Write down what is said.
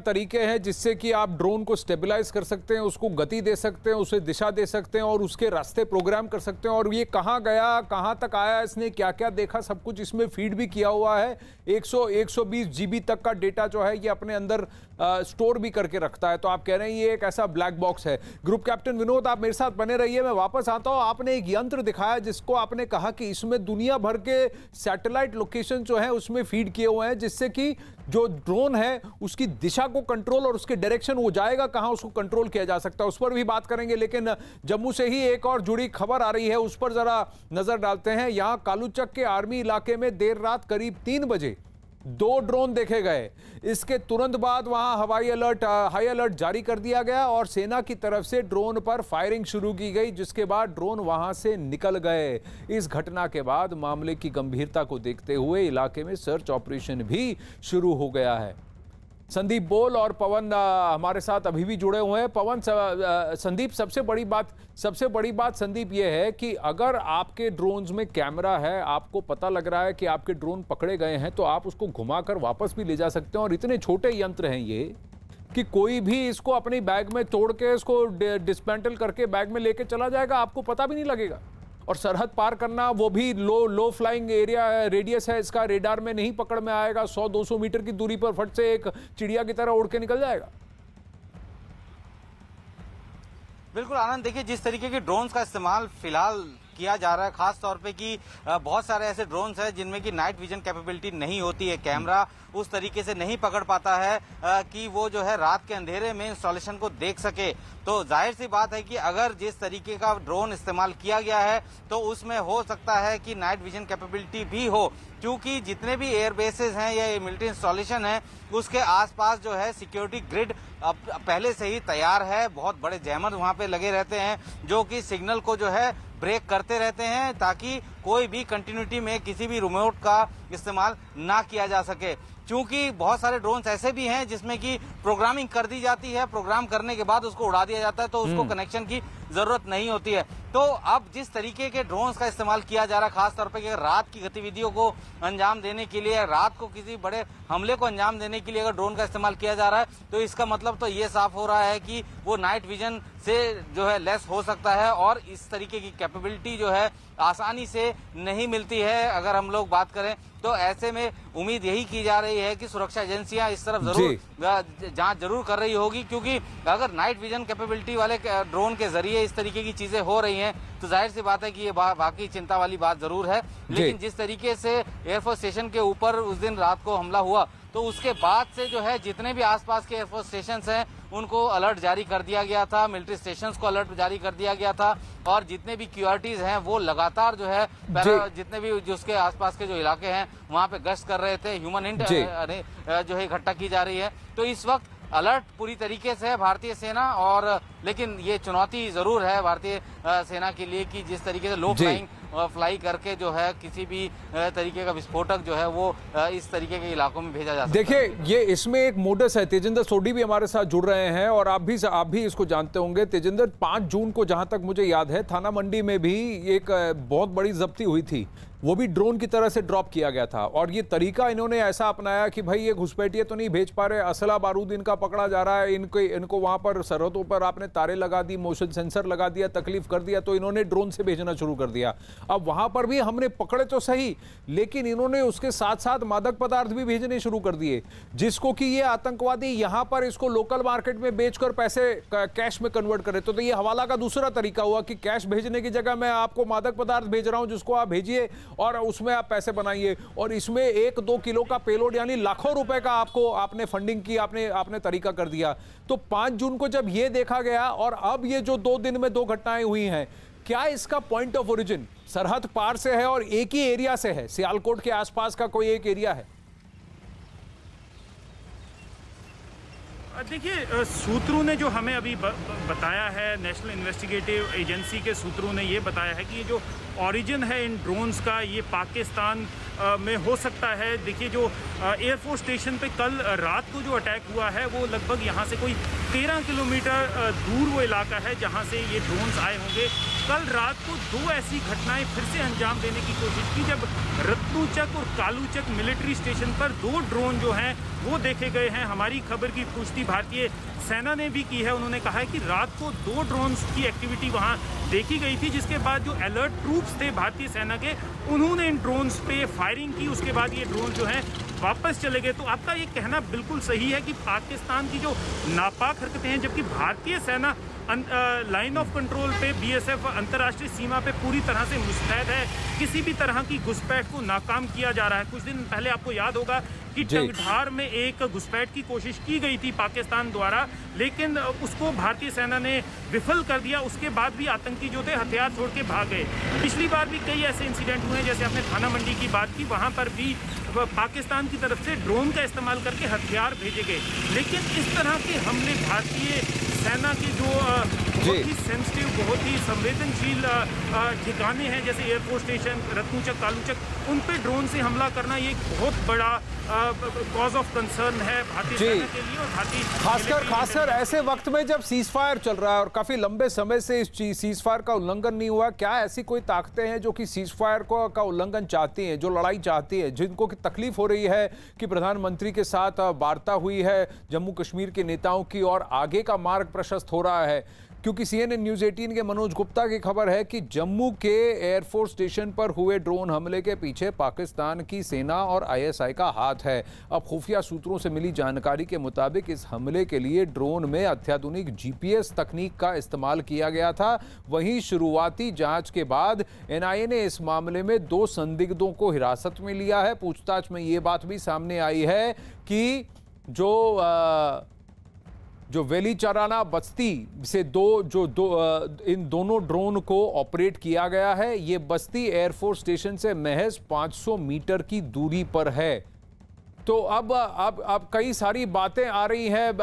तरीके हैं जिससे कि आप ड्रोन को स्टेबलाइज कर सकते हैं, उसको गति दे सकते हैं, उसे दिशा दे सकते हैं और उसके रास्ते प्रोग्राम कर सकते हैं। और ये कहाँ गया, कहाँ तक आया, इसने क्या क्या देखा, सब कुछ इसमें फीड भी किया हुआ है। 120 GB तक का डेटा जो है ये अपने अंदर स्टोर भी करके रखता है। तो आप कह रहे हैं ये एक ऐसा ब्लैक बॉक्स है। ग्रुप कैप्टन विनोद, आप मेरे साथ बने रहिए, मैं वापस आता हूं। आपने एक यंत्र दिखाया जिसको आपने कहा कि इसमें दुनिया भर के सैटेलाइट लोकेशन जो है उसमें फीड किए हुए हैं, जिससे कि जो ड्रोन है उसकी दिशा को कंट्रोल और उसके डायरेक्शन, वो जाएगा कहां, उसको कंट्रोल किया जा सकता है। उस पर भी बात करेंगे, लेकिन जम्मू से ही एक और जुड़ी खबर आ रही है, उस पर जरा नजर डालते हैं। यहां कालूचक के आर्मी इलाके में देर रात करीब 3 बजे 2 ड्रोन देखे गए। इसके तुरंत बाद वहां हाई अलर्ट जारी कर दिया गया और सेना की तरफ से ड्रोन पर फायरिंग शुरू की गई, जिसके बाद ड्रोन वहां से निकल गए। इस घटना के बाद मामले की गंभीरता को देखते हुए इलाके में सर्च ऑपरेशन भी शुरू हो गया है। संदीप बोल और पवन हमारे साथ अभी भी जुड़े हुए हैं। पवन, संदीप, सबसे बड़ी बात संदीप ये है कि अगर आपके ड्रोन्स में कैमरा है, आपको पता लग रहा है कि आपके ड्रोन पकड़े गए हैं, तो आप उसको घुमाकर वापस भी ले जा सकते हैं। और इतने छोटे यंत्र हैं ये कि कोई भी इसको अपनी बैग में तोड़ के इसको डिस्मेंटल करके बैग में लेके चला जाएगा, आपको पता भी नहीं लगेगा। और सरहद पार करना, वो भी लो फ्लाइंग एरिया रेडियस है इसका, रेडार में नहीं पकड़ में आएगा। 100-200 मीटर की दूरी पर फट से एक चिड़िया की तरह उड़ के निकल जाएगा। बिल्कुल आनंद, देखिए जिस तरीके के ड्रोन्स का इस्तेमाल फिलहाल किया जा रहा है, खास तौर पे कि बहुत सारे ऐसे ड्रोन्स हैं जिनमें कि नाइट विजन कैपेबिलिटी नहीं होती है, कैमरा उस तरीके से नहीं पकड़ पाता है कि वो जो है रात के अंधेरे में इंस्टॉलेशन को देख सके। तो जाहिर सी बात है कि अगर जिस तरीके का ड्रोन इस्तेमाल किया गया है तो उसमें हो सकता है कि नाइट विजन कैपेबिलिटी भी हो, क्योंकि जितने भी एयर बेसेस हैं या मिलिट्री इंस्टॉलेशन है उसके आसपास जो है सिक्योरिटी ग्रिड अब पहले से ही तैयार है। बहुत बड़े जैमर वहां पे लगे रहते हैं जो कि सिग्नल को जो है ब्रेक करते रहते हैं, ताकि कोई भी कंटिन्यूटी में किसी भी रिमोट का इस्तेमाल ना किया जा सके। क्योंकि बहुत सारे ड्रोन्स ऐसे भी हैं जिसमें कि प्रोग्रामिंग कर दी जाती है, प्रोग्राम करने के बाद उसको उड़ा दिया जाता है, तो उसको कनेक्शन की जरूरत नहीं होती है। तो अब जिस तरीके के ड्रोन्स का इस्तेमाल किया जा रहा है, खासतौर पर रात की गतिविधियों को अंजाम देने के लिए, रात को किसी बड़े हमले को अंजाम देने के लिए अगर ड्रोन का इस्तेमाल किया जा रहा है, तो इसका मतलब तो ये साफ हो रहा है कि वो नाइट विजन से जो है लेस हो सकता है और इस तरीके की कैपेबिलिटी जो है आसानी से नहीं मिलती है। अगर हम लोग बात करें तो ऐसे में उम्मीद यही की जा रही है कि सुरक्षा एजेंसियां इस तरफ जरूर जांच जरूर कर रही होगी, क्योंकि अगर नाइट विजन कैपेबिलिटी वाले ड्रोन के जरिए इस तरीके की चीजें हो रही हैं तो जाहिर सी बात है कि ये वाकई चिंता वाली बात जरूर है। लेकिन जिस तरीके से एयरफोर्स स्टेशन के ऊपर उस दिन रात को हमला हुआ, तो उसके बाद से जो है जितने भी आसपास के एयरफोर्स स्टेशन हैं उनको अलर्ट जारी कर दिया गया था, मिलिट्री स्टेशंस को अलर्ट जारी कर दिया गया था और जितने भी क्यूआरटीज हैं वो लगातार जो है जितने भी जिसके आसपास के जो इलाके हैं वहां पे गश्त कर रहे थे। ह्यूमन इंट जो है इकट्ठा की जा रही है। तो इस वक्त अलर्ट पूरी तरीके से है भारतीय सेना, और लेकिन ये चुनौती जरूर है भारतीय सेना के लिए कि जिस तरीके से लो फ्लाइंग फ्लाई करके जो है किसी भी तरीके का विस्फोटक जो है वो इस तरीके के इलाकों में भेजा जा सकता है। देखिए ये इसमें एक मोडस है। तेजिंदर सोडी भी हमारे साथ जुड़ रहे हैं और आप भी इसको जानते होंगे। तेजिंदर, 5 जून को जहां तक मुझे याद है थाना मंडी में भी एक बहुत बड़ी जब्ती हुई थी, वो भी ड्रोन की तरह से ड्रॉप किया गया था। और ये तरीका इन्होंने ऐसा अपनाया कि भाई ये घुसपैठिए तो नहीं भेज पा रहे, असला बारूद इनका पकड़ा जा रहा है, इनको वहां पर सरहदों पर आपने तारे लगा दी, मोशन सेंसर लगा दिया, तकलीफ कर दिया, तो इन्होंने ड्रोन से भेजना शुरू कर दिया। अब वहां पर भी हमने पकड़े तो सही, लेकिन इन्होंने उसके साथ साथ मादक पदार्थ भी भेजने शुरू कर दिए, जिसको कि ये आतंकवादी यहां पर इसको लोकल मार्केट में बेचकर पैसे कैश में कन्वर्ट करे। तो ये हवाला का दूसरा तरीका हुआ कि कैश भेजने की जगह मैं आपको मादक पदार्थ भेज रहा हूं, जिसको आप भेजिए और उसमें आप पैसे बनाइए। और इसमें 1-2 किलो का पेलोड यानी लाखों रुपए का आपने फंडिंग की, आपने तरीका कर दिया। तो 5 जून को जब ये देखा गया और अब ये जो 2 दिन में 2 घटनाएं हुई हैं, क्या इसका पॉइंट ऑफ ओरिजिन सरहद पार से है और एक ही एरिया से है, सियालकोट के आसपास का कोई एक एरिया है? देखिए, सूत्रों ने जो हमें अभी बताया है, नेशनल इन्वेस्टिगेटिव एजेंसी के सूत्रों ने ये बताया है कि ये जो ओरिजिन है इन ड्रोन्स का ये पाकिस्तान में हो सकता है। देखिए, जो एयरफोर्स स्टेशन पे कल रात को जो अटैक हुआ है वो लगभग यहाँ से कोई 13 किलोमीटर दूर वो इलाका है जहाँ से ये ड्रोन्स आए होंगे। कल रात को 2 ऐसी घटनाएं फिर से अंजाम देने की कोशिश की जब रत्नूचक और कालूचक मिलिट्री स्टेशन पर 2 ड्रोन जो हैं वो देखे गए हैं। हमारी खबर की पुष्टि भारतीय सेना ने भी की है। उन्होंने कहा है कि रात को 2 ड्रोन्स की एक्टिविटी वहां देखी गई थी, जिसके बाद जो अलर्ट ट्रूप्स थे भारतीय सेना के, उन्होंने इन ड्रोन्स पे फायरिंग की। उसके बाद ये ड्रोन जो है वापस चले गए। तो आपका ये कहना बिल्कुल सही है कि पाकिस्तान की जो नापाक हरकतें हैं, जबकि भारतीय सेना लाइन ऑफ कंट्रोल पे बीएसएफ अंतर्राष्ट्रीय सीमा पे पूरी तरह से मुस्तैद है, किसी भी तरह की घुसपैठ को नाकाम किया जा रहा है। कुछ दिन पहले आपको याद होगा कि टंगधार में एक घुसपैठ की कोशिश की गई थी पाकिस्तान द्वारा, लेकिन उसको भारतीय सेना ने विफल कर दिया। उसके बाद भी आतंकी जो थे हथियार छोड़ के भाग गए। पिछली बार भी कई ऐसे इंसिडेंट हुए, जैसे आपने थाना मंडी की बात की, वहां पर भी पाकिस्तान की तरफ से ड्रोन का इस्तेमाल करके हथियार भेजे गए। लेकिन इस तरह के हमले भारतीय सेना के जो बहुत ही सेंसिटिव, बहुत ही संवेदनशील ठिकाने हैं, जैसे एयरफोर्स स्टेशन, रत्नूचक, कालूचक, उन पे ड्रोन से हमला करना ये एक बहुत बड़ा कॉज ऑफ कंसर्न है भारतीय सेना के लिए। और भारतीय खासकर ऐसे वक्त में जब सीज फायर चल रहा है और काफी लंबे समय से इस सीज फायर का उल्लंघन नहीं हुआ, क्या ऐसी कोई ताकतें हैं जो कि सीज फायर का उल्लंघन चाहती हैं, जो लड़ाई चाहती है, जिनको की तकलीफ हो रही है कि प्रधानमंत्री के साथ वार्ता हुई है जम्मू कश्मीर के नेताओं की और आगे का मार्ग प्रशस्त हो रहा है? क्योंकि CNN न्यूज़ 18 के मनोज गुप्ता की खबर है कि जम्मू के एयरफोर्स स्टेशन पर हुए ड्रोन हमले के पीछे पाकिस्तान की सेना और ISI का हाथ है। अब खुफिया सूत्रों से मिली जानकारी के मुताबिक इस हमले के लिए ड्रोन में अत्याधुनिक GPS तकनीक का इस्तेमाल किया गया था। वहीं शुरुआती जांच के बाद NIA ने इस मामले में 2 संदिग्धों को हिरासत में लिया है। पूछताछ में ये बात भी सामने आई है कि जो वेलीचराना बस्ती से इन दोनों ड्रोन को ऑपरेट किया गया है, ये बस्ती एयरफोर्स स्टेशन से महज 500 मीटर की दूरी पर है। तो अब कई सारी बातें आ रही हैं